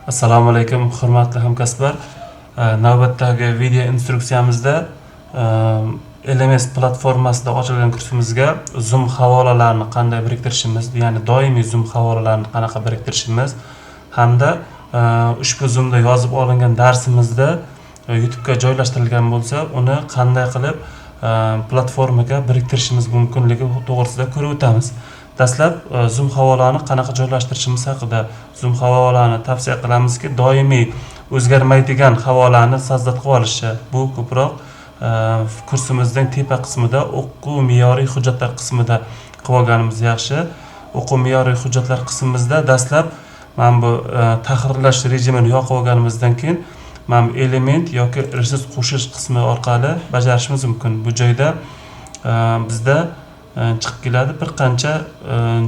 Assalomu alaykum, hurmatli hamkasblar. Navbatdagi video instruksiyamizda LMS platformasida ochilgan kursimizga Zoom havolalarini qanday biriktirishimiz, ya'ni doimiy Zoom havolalarini qanaqa biriktirishimiz hamda ushbu Zoomda yozib olingan darsimizda YouTube'ga joylashtirilgan bo'lsa, uni qanday qilib platformaga biriktirishimiz mumkinligi to'g'risida ko'rib o'tamiz. Dastlab Zoom havolani qanaqa joylashtirishimiz haqida Zoom havolani tavsiya qilamizki, doimiy o'zgarmaydigan havolani savzat qilib olishi. Bu ko'proq kursimizning tepa qismida o'quv me'yoriy hujjatlar qismida qilib olganimiz yaxshi. O'quv me'yoriy hujjatlar qismimizda dastlab mana bu tahrirlash rejimini yoqib olganimizdan keyin mana bu element yoki resurs qo'shish qismi orqali bajarishimiz mumkin. Bu joyda bizda chiqib keladi bir qancha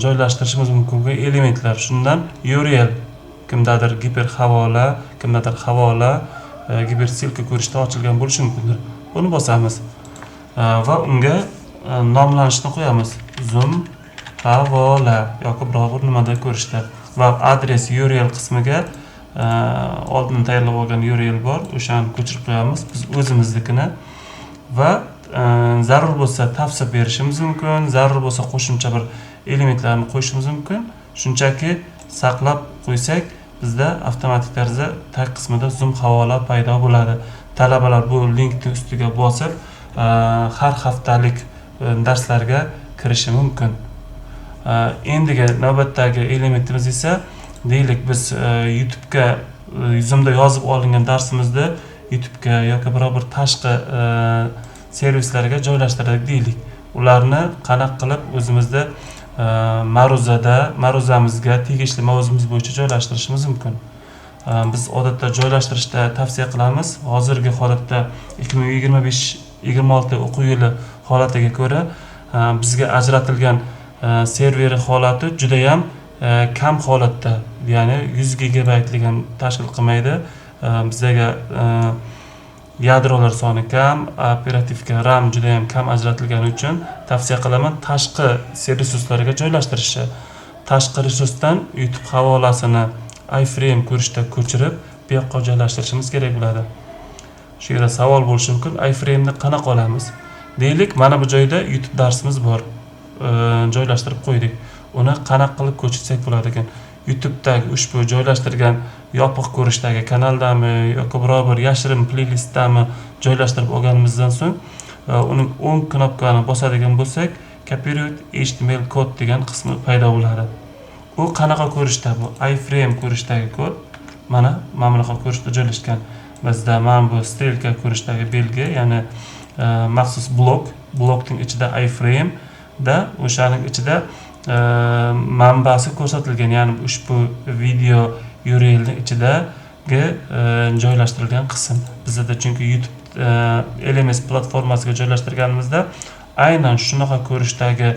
joylashtirishimiz mumkin bo'lgan elementlar. Shundan URL, kimdadir giper havola, kimdadir havola, giper silka ko'rishda ochilgan bo'lishi mumkindir. Buni bosamiz va unga nomlanishni qo'yamiz. Zoom havola yoki biror bir nimada ko'rishda va adres URL qismiga oldin tayyorlab olgan URL bor, o'shani ko'chirib qo'yamiz biz o'zimiznikini va zarur bo'lsa tavsiya berishimiz mumkin, zarur bo'lsa qo'shimcha bir elementlarni qo'yishimiz mumkin. Shunchaki saqlab qo'ysak, bizda avtomatik tarzda tag qismida Zoom havola paydo bo'ladi. Talabalar bu linkning ustiga bosib, har haftalik darslarga kirishi mumkin. Endiga navbatdagi elementimiz esa, deylik biz YouTube'ga Zoomda yozib olingan darsimizni YouTube'ga yoki biror bir tashqi servislarga joylashtirdik deylik. Ularni qanaqa qilib o'zimizda ma'ruzamizga tegishli mavzumiz bo'yicha joylashtirishimiz mumkin. Biz odatda joylashtirishda tavsiya qilamiz. Hozirgi holatda 2025-26 o'quv yili holatiga ko'ra bizga ajratilgan serveri holati juda ham kam holatda, ya'ni 100 gigabaytligini tashkil qilmaydi. Bizga yadrolar soni kam, operativka RAM juda ham kam ajratilgani uchun tavsiya qilaman tashqi resurslarga joylashtirishni. Tashqi resursdan YouTube havolasini iframe ko'rishda ko'chirib, bu yoqqa joylashtirishimiz kerak bo'ladi. Shu yerda savol bo'lishi mumkin, iframe ni qanaqa olamiz? Deylik, mana bu joyda YouTube darsimiz bor. Joylashtirib qo'ydik. Uni qanaqa qilib ko'chirsak bo'ladi ekan? YouTube'dagi ushbu joylashtirgan yopiq ko'rishdagi kanaldami yoki biror bir yashirin playlistdami joylashtirib olganimizdan so'ng uning o'ng knopkani bosadigan bo'lsak, Copyright HTML kod degan qismi paydo bo'ladi. U qanaqa ko'rishda? Bu iframe ko'rishdagi kod. Mana bunaqa ko'rishda joylashgan. Bizda mana bu strelka ko'rishdagi belgi, ya'ni maxsus blokning ichida iframe da o'shaning ichida manbasi ko'rsatilgan, ya'ni ushbu video URLning ichidagi joylashtirilgan qism. Bizda chunki YouTube LMS platformasiga joylashtirganimizda aynan shunaqa ko'rishdagi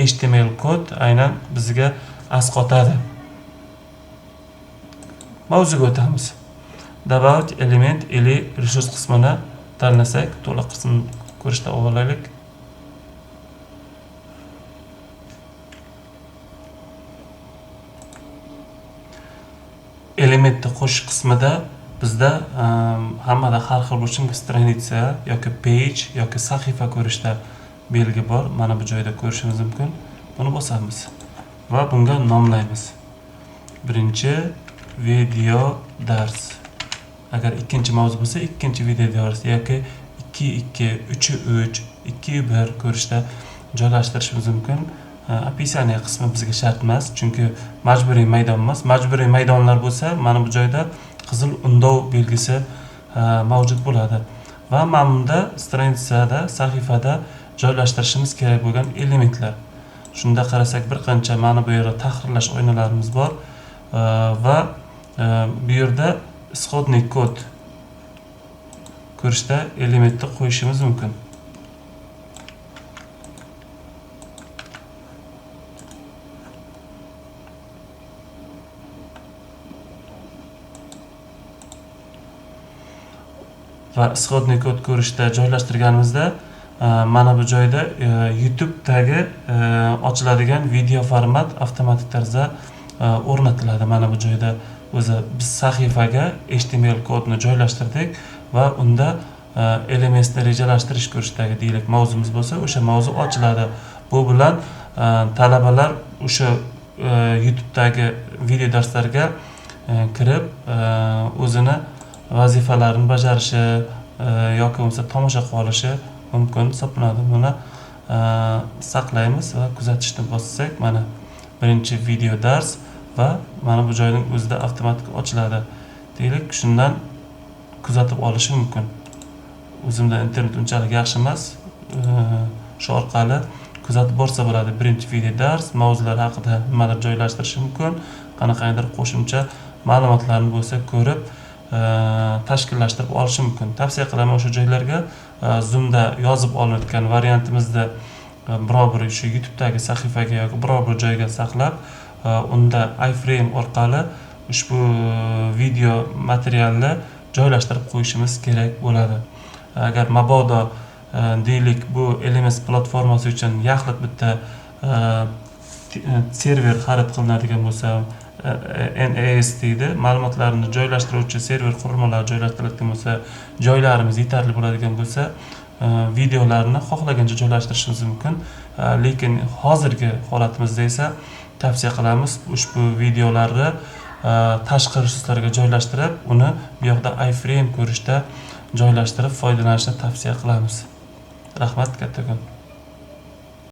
HTML kod aynan bizga asqotadi. Mavzuga o'tamiz. Добавить element или resurs qismini tanlasak, to'liq qismni ko'rishda olaylik. Elementni qo'shish qismida bizda hammada har xil bo'lishi mumkin stranitsa yoki page yoki sahifa ko'rishda belgi bor. Mana bu joyda ko'rishimiz mumkin. Buni bosamiz va bunga nomlaymiz. Birinchi video dars. Agar ikkinchi mavzu bo'lsa, ikkinchi video dars yoki 2.2, 3.3, 2.1 ko'rishda joylashtirishimiz mumkin. Описание qismi bizga shart emas, chunki majburiy maydon emas. Majburiy maydonlar bo'lsa, mana bu joyda qizil undov belgisi mavjud bo'ladi. Va mana bunda stranitsada, sahifada joylashtirishimiz kerak bo'lgan elementlar. Shunda qarasak, bir qancha mana bu yerda tahrirlash oynalarimiz bor va bu yerda исходный kod ko'rishda elementni qo'yishimiz mumkin. Va исходный kod ko'rishda joylashtirganimizda mana bu joyda YouTube'dagi ochiladigan video format avtomatik tarzda o'rnatiladi. Mana bu joyda o'zi biz sahifaga HTML kodni joylashtirdik va unda elementni rejalashtirish kursdagi deylik mavzumiz bo'lsa, o'sha mavzu ochiladi. Bu bilan talabalar o'sha YouTube'dagi video darslarga kirib o'zini vazifalarini bajarishi yoki bo'lmasa tomosha qilib olishi mumkin hisoblanadi. Buni saqlaymiz va kuzatishni bossak, mana birinchi video dars va mana bu joyning o'zida avtomatik ochiladi. Deylik, shundan kuzatib olishi mumkin. O'zimda internet unchalik yaxshi emas. Shu orqali kuzatib borsa bo'ladi. Birinchi video dars mavzular haqida nimadir joylashtirish mumkin. Qanaqadir qo'shimcha ma'lumotlarni bo'lsa ko'rib tashkillashtirib olishi mumkin. Tavsiya qilaman o'sha joylarga Zoomda yozib olinayotgan variantimizda biror bir shu YouTube'dagi sahifaga yoki biror bir joyga saqlab, unda iframe orqali ushbu video materialni joylashtirib qo'yishimiz kerak bo'ladi. Agar mabodo deylik bu LMS platformasi uchun yaxlit bitta server xarid qilinadigan bo'lsa, NAS deydi, ma'lumotlarni joylashtiruvchi server qurilmalari joylashtiriladigan bo'lsa, joylarimiz yetarli bo'ladigan bo'lsa, videolarni xohlagancha joylashtirishimiz mumkin. Lekin hozirgi holatimizda esa tavsiya qilamiz ushbu videolarni tashqi resurslarga joylashtirib, uni bu yoqda iframe ko'rishda joylashtirib foydalanishni tavsiya qilamiz. Rahmat, kattakon.